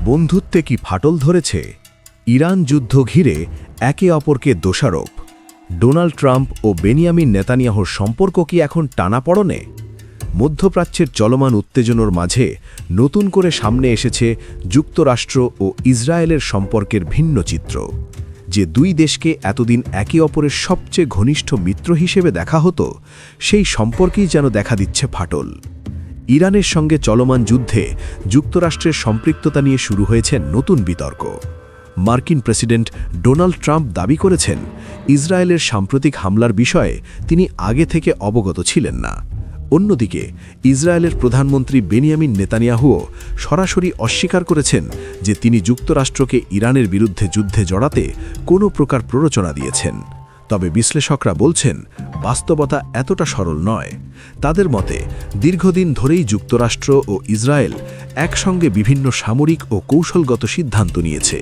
বন্ধুত্বে কি ফাটল ধরেছে? ইরান যুদ্ধ ঘিরে একে অপরকে দোষারোপ। ডোনাল্ড ট্রাম্প ও বেনিয়ামিন নেতানিয়াহুর সম্পর্ক কি এখন টানাপড়নে? মধ্যপ্রাচ্যের চলমান উত্তেজনার মাঝে নতুন করে সামনে এসেছে যুক্তরাষ্ট্র ও ইসরায়েলের সম্পর্কের ভিন্ন চিত্র। যে দুই দেশকে এতদিন একে অপরের সবচেয়ে ঘনিষ্ঠ মিত্র হিসেবে দেখা হতো, সেই সম্পর্কেই যেন দেখা দিচ্ছে ফাটল। ইরানের সঙ্গে চলমান যুদ্ধে যুক্তরাষ্ট্রের সম্পৃক্ততা নিয়ে শুরু হয়েছে নতুন বিতর্ক। মার্কিন প্রেসিডেন্ট ডোনাল্ড ট্রাম্প দাবি করেছেন, ইসরায়েলের সাম্প্রতিক হামলার বিষয়ে তিনি আগে থেকে অবগত ছিলেন না। অন্যদিকে ইসরায়েলের প্রধানমন্ত্রী বেনিয়ামিন নেতানিয়াহুও সরাসরি অস্বীকার করেছেন যে তিনি যুক্তরাষ্ট্রকে ইরানের বিরুদ্ধে যুদ্ধে জড়াতে কোনো প্রকার প্ররোচনা দিয়েছেন। তবে বিশ্লেষকরা বলছেন, বাস্তবতা এতটা সরল নয়। তাদের মতে, দীর্ঘদিন ধরেই যুক্তরাষ্ট্র ও ইসরায়েল একসঙ্গে বিভিন্ন সামরিক ও কৌশলগত সিদ্ধান্ত নিয়েছে।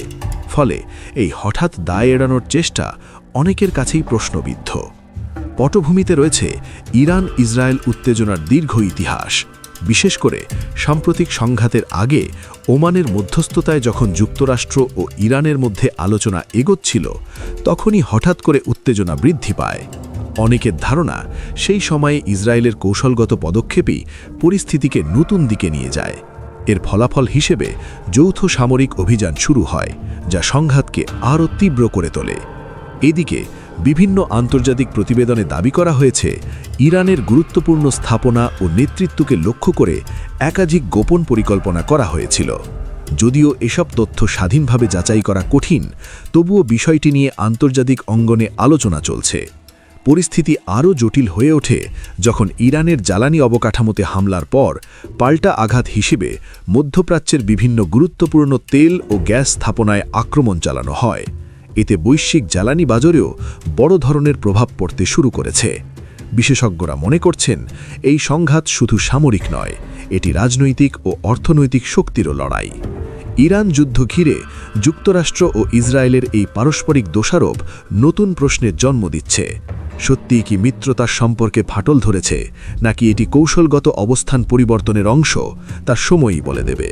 ফলে এই হঠাৎ দায় এড়ানোর চেষ্টা অনেকের কাছেই প্রশ্নবিদ্ধ। পটভূমিতে রয়েছে ইরান ইসরায়েল উত্তেজনার দীর্ঘ ইতিহাস। বিশেষ করে সাম্প্রতিক সংঘাতের আগে ওমানের মধ্যস্থতায় যখন যুক্তরাষ্ট্র ও ইরানের মধ্যে আলোচনা এগোচ্ছিল, তখনই হঠাৎ করে উত্তেজনা বৃদ্ধি পায়। অনেকের ধারণা, সেই সময়ে ইসরায়েলের কৌশলগত পদক্ষেপই পরিস্থিতিকে নতুন দিকে নিয়ে যায়। এর ফলাফল হিসেবে যৌথ সামরিক অভিযান শুরু হয়, যা সংঘাতকে আরও তীব্র করে তোলে। এদিকে বিভিন্ন আন্তর্জাতিক প্রতিবেদনে দাবি করা হয়েছে, ইরানের গুরুত্বপূর্ণ স্থাপনা ও নেতৃত্বকে লক্ষ্য করে একাধিক গোপন পরিকল্পনা করা হয়েছিল। যদিও এসব তথ্য স্বাধীনভাবে যাচাই করা কঠিন, তবুও বিষয়টি নিয়ে আন্তর্জাতিক অঙ্গনে আলোচনা চলছে। পরিস্থিতি আরও জটিল হয়ে ওঠে যখন ইরানের জ্বালানি অবকাঠামোতে হামলার পর পাল্টা আঘাত হিসেবে মধ্যপ্রাচ্যের বিভিন্ন গুরুত্বপূর্ণ তেল ও গ্যাস স্থাপনায় আক্রমণ চালানো হয়। এতে বৈশ্বিক জ্বালানি বাজারেও বড় ধরনের প্রভাব পড়তে শুরু করেছে। বিশেষজ্ঞরা মনে করছেন, এই সংঘাত শুধু সামরিক নয়, এটি রাজনৈতিক ও অর্থনৈতিক শক্তিরও লড়াই। ইরান যুদ্ধ ঘিরে যুক্তরাষ্ট্র ও ইসরায়েলের এই পারস্পরিক দোষারোপ নতুন প্রশ্নের জন্ম দিচ্ছে। সত্যিই কি মিত্রতার সম্পর্কে ফাটল ধরেছে, নাকি এটি কৌশলগত অবস্থান পরিবর্তনের অংশ, তা সময়ই বলে দেবে।